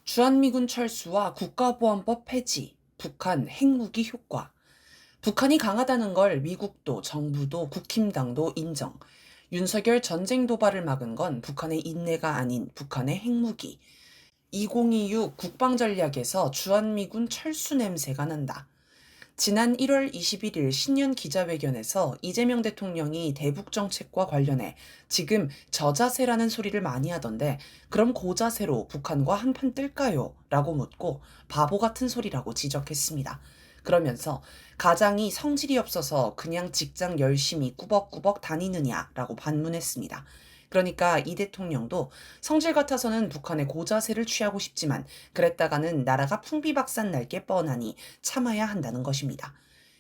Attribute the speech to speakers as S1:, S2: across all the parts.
S1: 주한미군 철수와 국가보안법 폐지, 북한 핵무기 효과. 북한이 강하다는 걸 미국도 정부도 국힘당도 인정. 윤석열 전쟁 도발을 막은 건 북한의 인내가 아닌 북한의 핵무기. 2026 국방전략에서 주한미군 철수 냄새가 난다. 지난 1월 21일 신년 기자회견에서 이재명 대통령이 대북 정책과 관련해 지금 저자세라는 소리를 많이 하던데 그럼 고자세로 북한과 한판 뜰까요? 라고 묻고 바보 같은 소리라고 지적했습니다. 그러면서 가장이 성질이 없어서 그냥 직장 열심히 꾸벅꾸벅 다니느냐라고 반문했습니다. 그러니까 이 대통령도 성질 같아서는 북한의 고자세를 취하고 싶지만 그랬다가는 나라가 풍비박산 날 게 뻔하니 참아야 한다는 것입니다.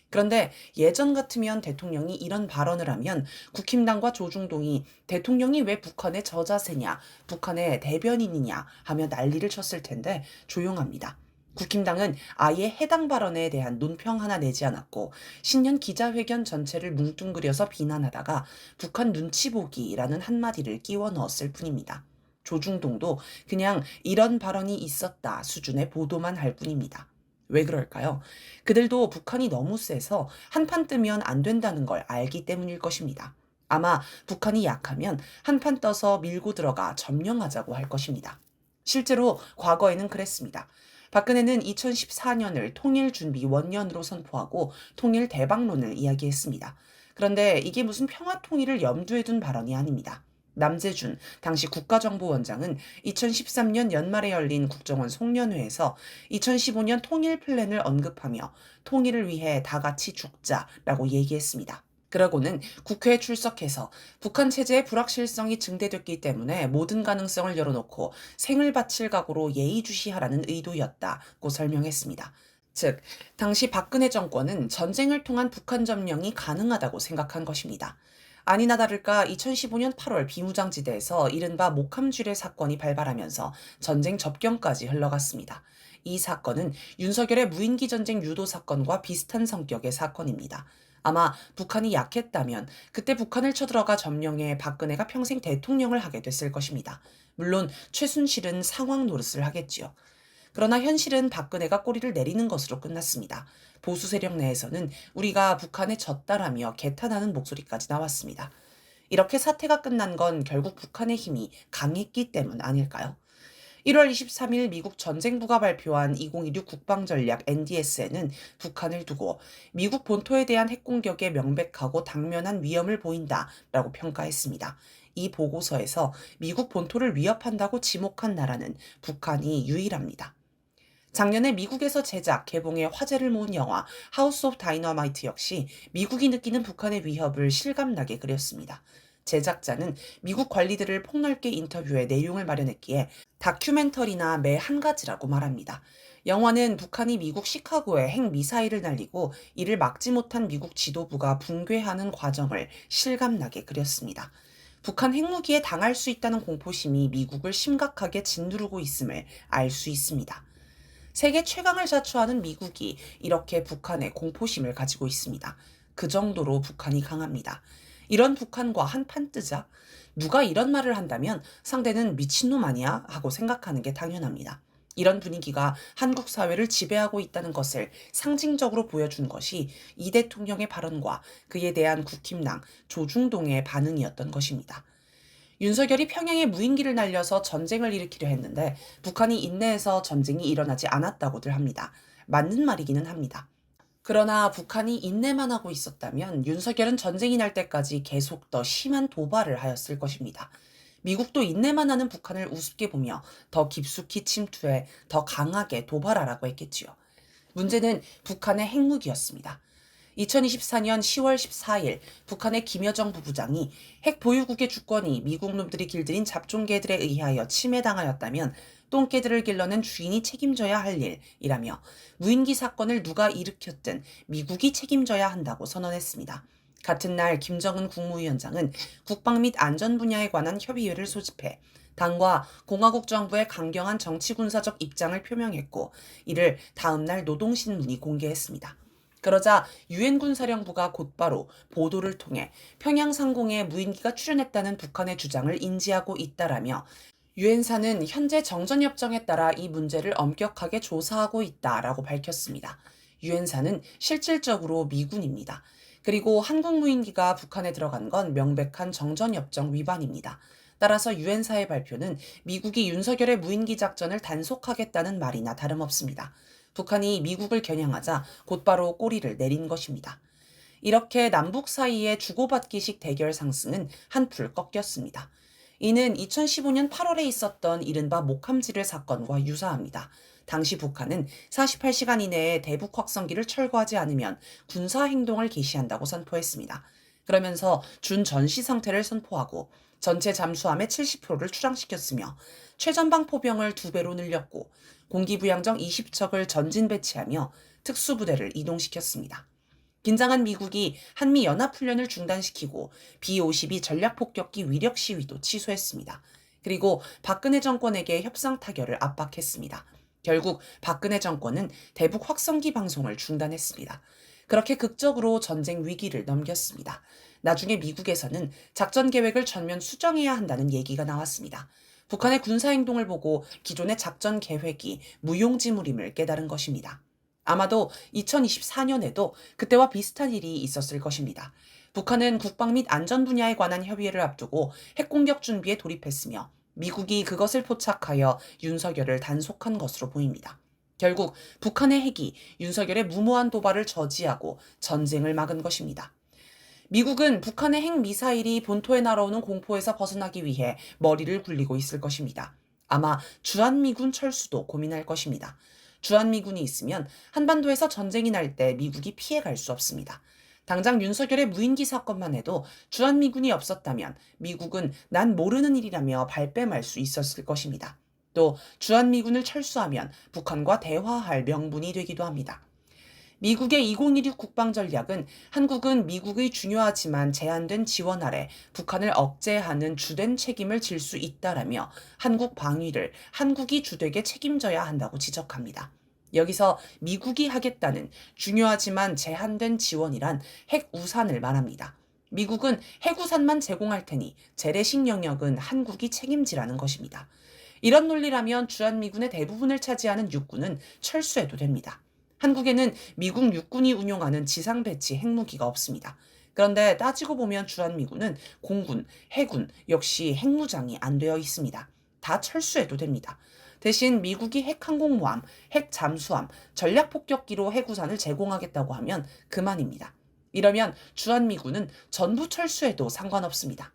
S1: 그런데 예전 같으면 대통령이 이런 발언을 하면 국힘당과 조중동이 대통령이 왜 북한의 저자세냐, 북한의 대변인이냐 하며 난리를 쳤을 텐데 조용합니다. 국힘당은 아예 해당 발언에 대한 논평 하나 내지 않았고 신년 기자회견 전체를 뭉뚱그려서 비난하다가 북한 눈치 보기라는 한마디를 끼워 넣었을 뿐입니다. 조중동도 그냥 이런 발언이 있었다 수준의 보도만 할 뿐입니다. 왜 그럴까요? 그들도 북한이 너무 세서 한판 뜨면 안 된다는 걸 알기 때문일 것입니다. 아마 북한이 약하면 한판 떠서 밀고 들어가 점령하자고 할 것입니다. 실제로 과거에는 그랬습니다. 박근혜는 2014년을 통일준비 원년으로 선포하고 통일 대박론을 이야기했습니다. 그런데 이게 무슨 평화통일을 염두에 둔 발언이 아닙니다. 남재준 당시 국가정보원장은 2013년 연말에 열린 국정원 송년회에서 2015년 통일 플랜을 언급하며 통일을 위해 다 같이 죽자라고 얘기했습니다. 그러고는 국회에 출석해서 북한 체제의 불확실성이 증대됐기 때문에 모든 가능성을 열어놓고 생을 바칠 각오로 예의주시하라는 의도였다고 설명했습니다. 즉, 당시 박근혜 정권은 전쟁을 통한 북한 점령이 가능하다고 생각한 것입니다. 아니나 다를까 2015년 8월 비무장지대에서 이른바 목함쥐뢰 사건이 발발하면서 전쟁 접견까지 흘러갔습니다. 이 사건은 윤석열의 무인기 전쟁 유도 사건과 비슷한 성격의 사건입니다. 아마 북한이 약했다면 그때 북한을 쳐들어가 점령해 박근혜가 평생 대통령을 하게 됐을 것입니다. 물론 최순실은 상황 노릇을 하겠지요. 그러나 현실은 박근혜가 꼬리를 내리는 것으로 끝났습니다. 보수 세력 내에서는 우리가 북한에 졌다라며 개탄하는 목소리까지 나왔습니다. 이렇게 사태가 끝난 건 결국 북한의 힘이 강했기 때문 아닐까요? 1월 23일 미국 전쟁부가 발표한 2026 국방전략 NDS에는 북한을 두고 미국 본토에 대한 핵공격에 명백하고 당면한 위험을 보인다라고 평가했습니다. 이 보고서에서 미국 본토를 위협한다고 지목한 나라는 북한이 유일합니다. 작년에 미국에서 제작, 개봉해 화제를 모은 영화 하우스 오브 다이너마이트 역시 미국이 느끼는 북한의 위협을 실감나게 그렸습니다. 제작자는 미국 관리들을 폭넓게 인터뷰해 내용을 마련했기에 다큐멘터리나 매 한 가지라고 말합니다. 영화는 북한이 미국 시카고에 핵미사일을 날리고 이를 막지 못한 미국 지도부가 붕괴하는 과정을 실감나게 그렸습니다. 북한 핵무기에 당할 수 있다는 공포심이 미국을 심각하게 짓누르고 있음을 알 수 있습니다. 세계 최강을 자처하는 미국이 이렇게 북한에 공포심을 가지고 있습니다. 그 정도로 북한이 강합니다. 이런 북한과 한판 뜨자? 누가 이런 말을 한다면 상대는 미친놈 아니야? 하고 생각하는 게 당연합니다. 이런 분위기가 한국 사회를 지배하고 있다는 것을 상징적으로 보여준 것이 이 대통령의 발언과 그에 대한 국힘당 조중동의 반응이었던 것입니다. 윤석열이 평양에 무인기를 날려서 전쟁을 일으키려 했는데 북한이 인내해서 전쟁이 일어나지 않았다고들 합니다. 맞는 말이기는 합니다. 그러나 북한이 인내만 하고 있었다면 윤석열은 전쟁이 날 때까지 계속 더 심한 도발을 하였을 것입니다. 미국도 인내만 하는 북한을 우습게 보며 더 깊숙이 침투해 더 강하게 도발하라고 했겠지요. 문제는 북한의 핵무기였습니다. 2024년 10월 14일 북한의 김여정 부부장이 핵 보유국의 주권이 미국 놈들이 길들인 잡종개들에 의하여 침해당하였다면 똥개들을 길러낸 주인이 책임져야 할 일이라며 무인기 사건을 누가 일으켰든 미국이 책임져야 한다고 선언했습니다. 같은 날 김정은 국무위원장은 국방 및 안전 분야에 관한 협의회를 소집해 당과 공화국 정부의 강경한 정치 군사적 입장을 표명했고 이를 다음 날 노동신문이 공개했습니다. 그러자 유엔 군사령부가 곧바로 보도를 통해 평양 상공에 무인기가 출현했다는 북한의 주장을 인지하고 있다라며 유엔사는 현재 정전협정에 따라 이 문제를 엄격하게 조사하고 있다라고 밝혔습니다. 유엔사는 실질적으로 미군입니다. 그리고 한국 무인기가 북한에 들어간 건 명백한 정전협정 위반입니다. 따라서 유엔사의 발표는 미국이 윤석열의 무인기 작전을 단속하겠다는 말이나 다름없습니다. 북한이 미국을 겨냥하자 곧바로 꼬리를 내린 것입니다. 이렇게 남북 사이의 주고받기식 대결 상승은 한풀 꺾였습니다. 이는 2015년 8월에 있었던 이른바 목함지를 사건과 유사합니다. 당시 북한은 48시간 이내에 대북 확성기를 철거하지 않으면 군사 행동을 개시한다고 선포했습니다. 그러면서 준전시 상태를 선포하고 전체 잠수함의 70%를 출항시켰으며 최전방 포병을 2배로 늘렸고 공기부양정 20척을 전진 배치하며 특수부대를 이동시켰습니다. 긴장한 미국이 한미 연합훈련을 중단시키고 B-52 전략폭격기 위력 시위도 취소했습니다. 그리고 박근혜 정권에게 협상 타결을 압박했습니다. 결국 박근혜 정권은 대북 확성기 방송을 중단했습니다. 그렇게 극적으로 전쟁 위기를 넘겼습니다. 나중에 미국에서는 작전 계획을 전면 수정해야 한다는 얘기가 나왔습니다. 북한의 군사행동을 보고 기존의 작전 계획이 무용지물임을 깨달은 것입니다. 아마도 2024년에도 그때와 비슷한 일이 있었을 것입니다. 북한은 국방 및 안전 분야에 관한 협의를 앞두고 핵공격 준비에 돌입했으며 미국이 그것을 포착하여 윤석열을 단속한 것으로 보입니다. 결국 북한의 핵이 윤석열의 무모한 도발을 저지하고 전쟁을 막은 것입니다. 미국은 북한의 핵미사일이 본토에 날아오는 공포에서 벗어나기 위해 머리를 굴리고 있을 것입니다. 아마 주한미군 철수도 고민할 것입니다. 주한미군이 있으면 한반도에서 전쟁이 날 때 미국이 피해갈 수 없습니다. 당장 윤석열의 무인기 사건만 해도 주한미군이 없었다면 미국은 난 모르는 일이라며 발뺌할 수 있었을 것입니다. 또 주한미군을 철수하면 북한과 대화할 명분이 되기도 합니다. 미국의 2016 국방전략은 한국은 미국의 중요하지만 제한된 지원 아래 북한을 억제하는 주된 책임을 질 수 있다라며 한국 방위를 한국이 주되게 책임져야 한다고 지적합니다. 여기서 미국이 하겠다는 중요하지만 제한된 지원이란 핵우산을 말합니다. 미국은 핵우산만 제공할 테니 재래식 영역은 한국이 책임지라는 것입니다. 이런 논리라면 주한미군의 대부분을 차지하는 육군은 철수해도 됩니다. 한국에는 미국 육군이 운용하는 지상 배치 핵무기가 없습니다. 그런데 따지고 보면 주한미군은 공군, 해군 역시 핵무장이 안 되어 있습니다. 다 철수해도 됩니다. 대신 미국이 핵항공모함, 핵잠수함, 전략폭격기로 핵우산을 제공하겠다고 하면 그만입니다. 이러면 주한미군은 전부 철수해도 상관없습니다.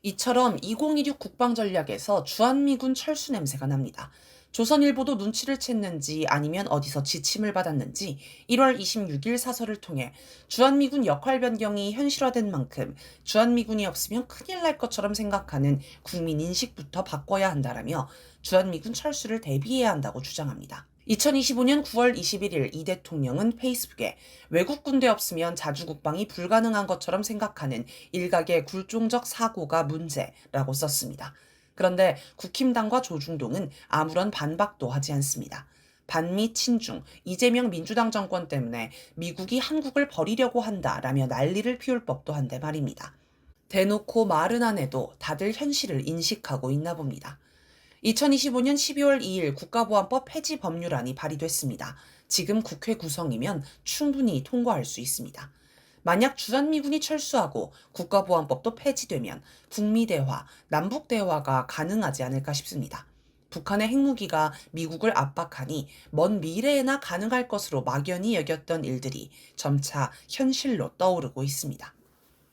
S1: 이처럼 2016 국방전략에서 주한미군 철수 냄새가 납니다. 조선일보도 눈치를 챘는지 아니면 어디서 지침을 받았는지 1월 26일 사설을 통해 주한미군 역할 변경이 현실화된 만큼 주한미군이 없으면 큰일 날 것처럼 생각하는 국민 인식부터 바꿔야 한다라며 주한미군 철수를 대비해야 한다고 주장합니다. 2025년 9월 21일 이 대통령은 페이스북에 외국 군대 없으면 자주국방이 불가능한 것처럼 생각하는 일각의 굴종적 사고가 문제라고 썼습니다. 그런데 국힘당과 조중동은 아무런 반박도 하지 않습니다. 반미 친중, 이재명 민주당 정권 때문에 미국이 한국을 버리려고 한다라며 난리를 피울 법도 한데 말입니다. 대놓고 말은 안 해도 다들 현실을 인식하고 있나 봅니다. 2025년 12월 2일 국가보안법 폐지 법률안이 발의됐습니다. 지금 국회 구성이면 충분히 통과할 수 있습니다. 만약 주한미군이 철수하고 국가보안법도 폐지되면 북미 대화, 남북 대화가 가능하지 않을까 싶습니다. 북한의 핵무기가 미국을 압박하니 먼 미래에나 가능할 것으로 막연히 여겼던 일들이 점차 현실로 떠오르고 있습니다.